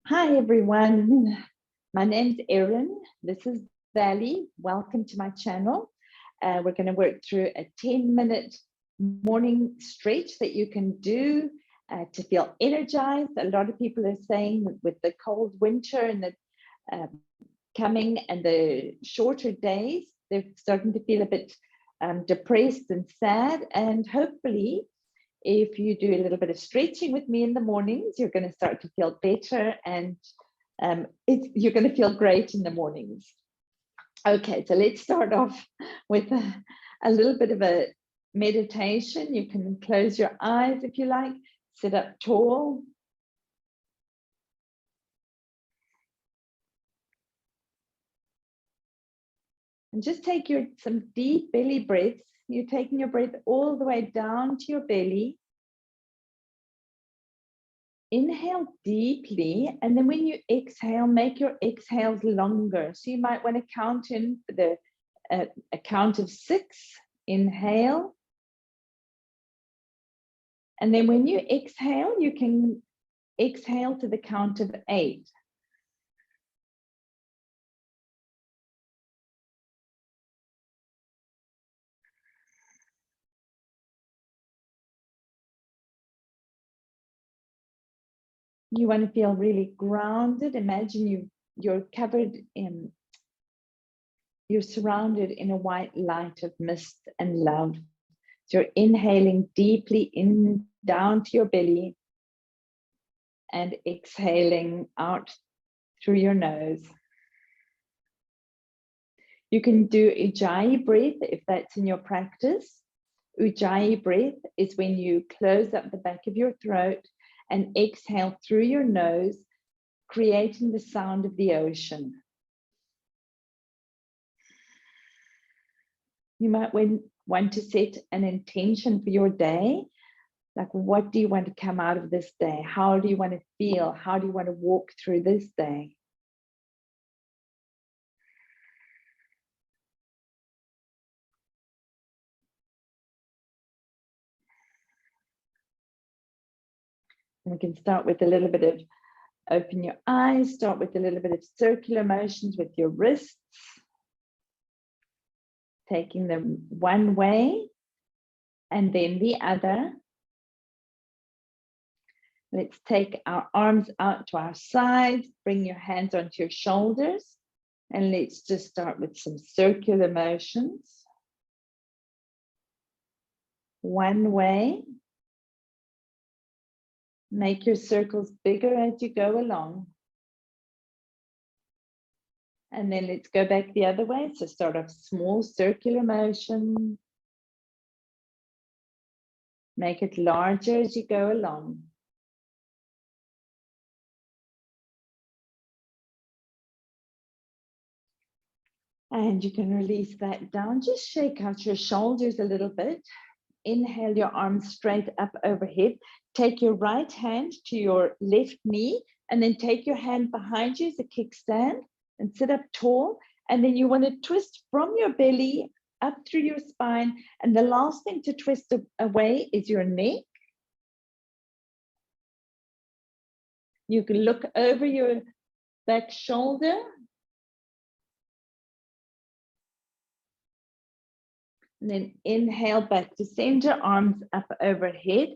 Hi, everyone. My name's Erin. This is Valley. Welcome to my channel. We're going to work through a 10-minute morning stretch that you can do to feel energized. A lot of people are saying with the cold winter and the coming and the shorter days, they're starting to feel a bit depressed and sad. And hopefully, if you do a little bit of stretching with me in the mornings, you're going to start to feel better and you're going to feel great in the mornings. Okay, so let's start off with a little bit of a meditation. You can close your eyes if you like, sit up tall. And just take some deep belly breaths. You're taking your breath all the way down to your belly. Inhale deeply, and then when you exhale, make your exhales longer. So you might want to count in a count of 6. Inhale. And then when you exhale, you can exhale to the count of 8. You want to feel really grounded. Imagine you're surrounded in a white light of mist and love. So you're inhaling deeply in down to your belly and exhaling out through your nose. You can do Ujjayi breath if that's in your practice. Ujjayi breath is when you close up the back of your throat and exhale through your nose, creating the sound of the ocean. You might want to set an intention for your day. Like, what do you want to come out of this day? How do you want to feel? How do you want to walk through this day? And we can start with a little bit of open your eyes, start with a little bit of circular motions with your wrists, taking them one way and then the other. Let's take our arms out to our sides, bring your hands onto your shoulders, and let's just start with some circular motions. One way. Make your circles bigger as you go along. And then let's go back the other way. So start off small circular motion. Make it larger as you go along. And you can release that down. Just shake out your shoulders a little bit. Inhale your arms straight up overhead. Take your right hand to your left knee and then take your hand behind you as a kickstand and sit up tall. And then you want to twist from your belly up through your spine. And the last thing to twist away is your neck. You can look over your back shoulder. And then inhale back to center, arms up overhead.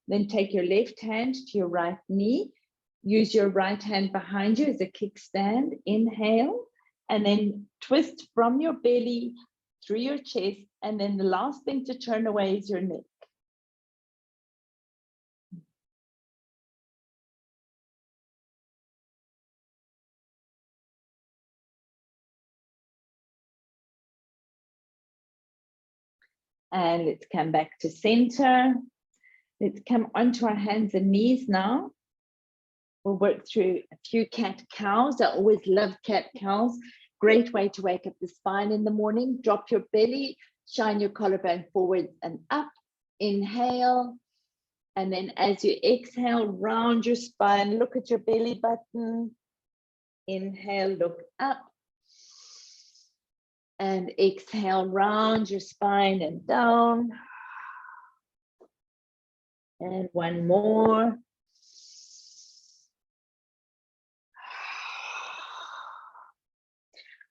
Then take your left hand to your right knee. Use your right hand behind you as a kickstand. Inhale, and then twist from your belly through your chest. And then the last thing to turn away is your neck. And let's come back to center. Let's come onto our hands and knees now. We'll work through a few cat-cows. I always love cat-cows. Great way to wake up the spine in the morning. Drop your belly, shine your collarbone forward and up. Inhale. And then as you exhale, round your spine, look at your belly button. Inhale, look up. And exhale, round your spine and down. And one more.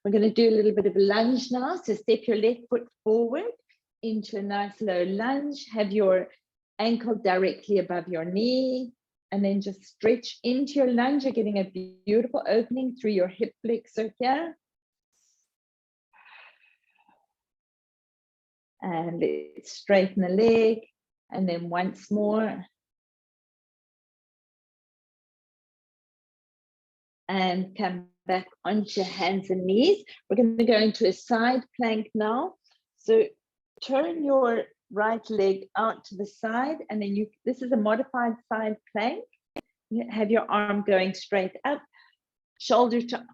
We're going to do a little bit of a lunge now. So step your left foot forward into a nice low lunge. Have your ankle directly above your knee. And then just stretch into your lunge. You're getting a beautiful opening through your hip flexor here. And let's straighten the leg. And then once more. And come back onto your hands and knees. We're going to go into a side plank now. So turn your right leg out to the side, and then this is a modified side plank. You have your arm going straight up, shoulder to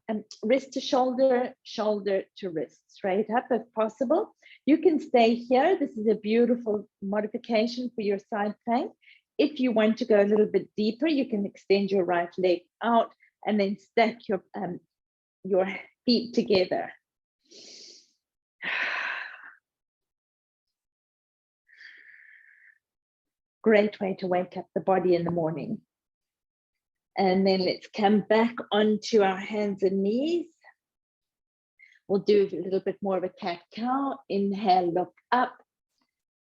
wrist to shoulder, shoulder to wrist, straight up if possible. You can stay here. This is a beautiful modification for your side plank. If you want to go a little bit deeper, you can extend your right leg out and then stack your feet together. Great way to wake up the body in the morning. And then let's come back onto our hands and knees. We'll do a little bit more of a cat-cow. Inhale, look up.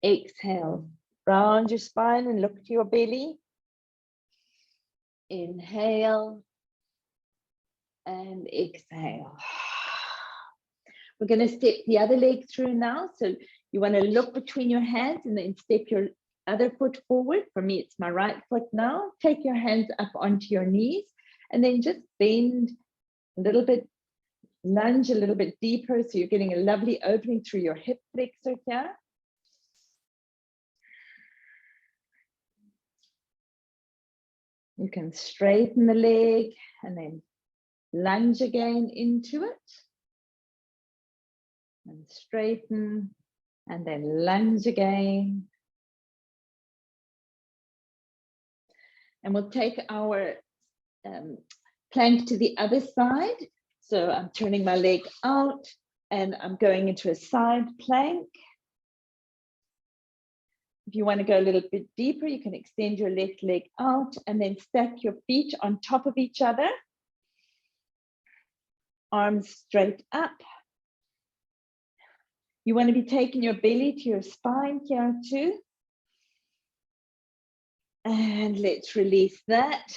Exhale, round your spine and look to your belly. Inhale and exhale. We're going to step the other leg through now. So you want to look between your hands and then step your other foot forward. For me, it's my right foot now. Take your hands up onto your knees and then just bend a little bit, lunge a little bit deeper. So you're getting a lovely opening through your hip flexor here. You can straighten the leg and then lunge again into it. And straighten and then lunge again. And we'll take our plank to the other side. So I'm turning my leg out and I'm going into a side plank. If you want to go a little bit deeper, you can extend your left leg out and then stack your feet on top of each other. Arms straight up. You want to be taking your belly to your spine here too. And let's release that.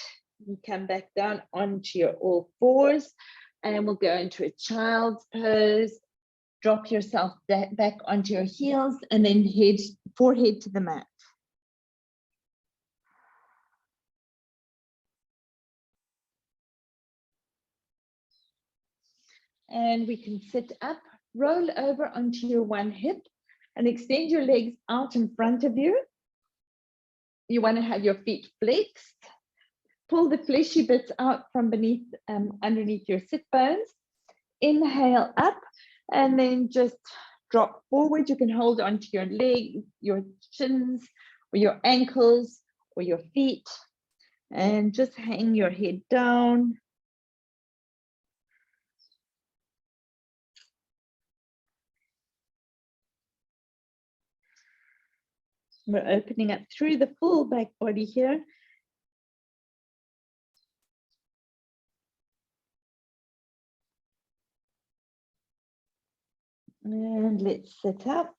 And come back down onto your all fours. And we'll go into a child's pose. Drop yourself back onto your heels and then forehead to the mat. And we can sit up, roll over onto your one hip and extend your legs out in front of you. You want to have your feet flexed. Pull the fleshy bits out from beneath, underneath your sit bones. Inhale up and then just drop forward. You can hold onto your leg, your shins, or your ankles, or your feet, and just hang your head down. We're opening up through the full back body here. And let's sit up.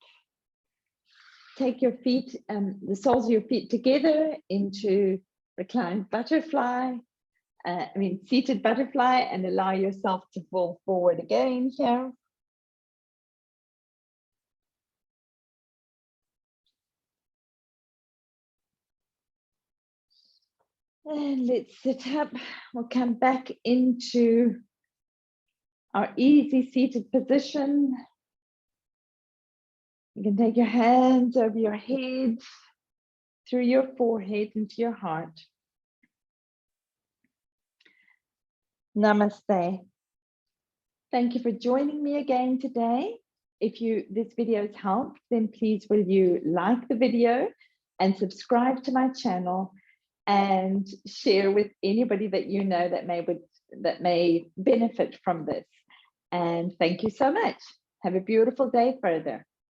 Take your feet, the soles of your feet together into reclined butterfly. Seated butterfly, and allow yourself to fall forward again here. And let's sit up. We'll come back into our easy seated position. You can take your hands over your head, through your forehead into your heart. Namaste. Thank you for joining me again today. If this video has helped, then please will you like the video and subscribe to my channel and share with anybody that you know that may benefit from this. And thank you so much. Have a beautiful day further.